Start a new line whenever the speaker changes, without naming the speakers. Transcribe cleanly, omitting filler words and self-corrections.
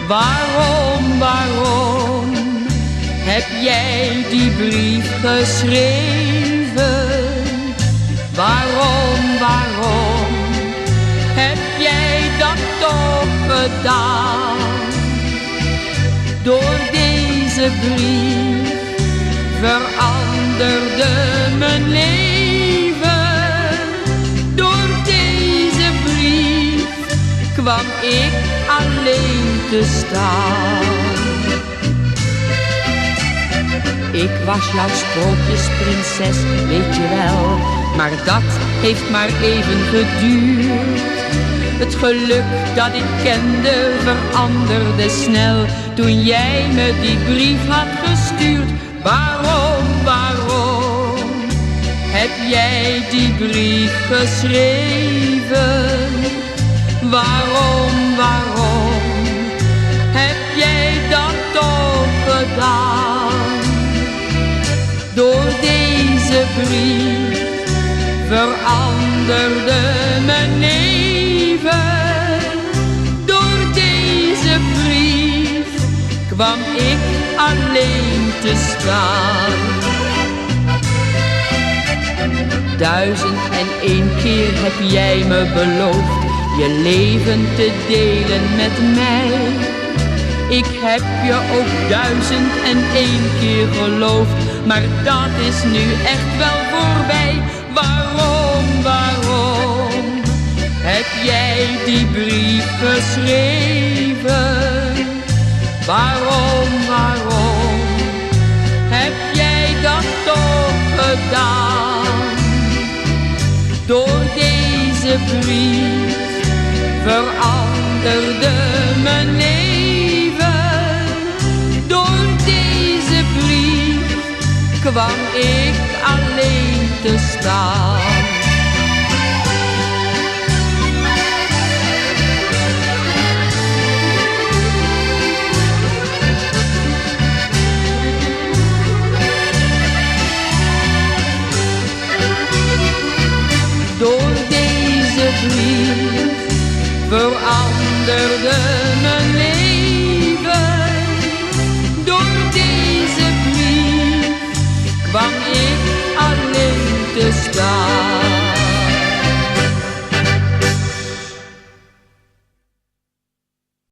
Waarom heb jij die brief geschreven? Waarom heb jij dat toch gedaan? Door deze brief veranderde mijn leven. Door deze brief kwam ik alleen te staan. Ik was jouw sprookjesprinses, weet je wel, maar dat heeft maar even geduurd. Het geluk dat ik kende veranderde snel toen jij me die brief had gestuurd. Waarom heb jij die brief geschreven? Waarom heb jij dat toch gedaan? Door deze brief veranderde mijn leven. Door deze brief kwam ik alleen te staan. 1001 keer heb jij me beloofd je leven te delen met mij. Ik heb je ook 1001 keer geloofd, maar dat is nu echt wel voorbij. Waarom heb jij die brief geschreven? Waarom heb jij dat toch gedaan? Door deze brief veranderde mijn leven. Door deze brief kwam ik alleen te staan. Door deze brief veranderde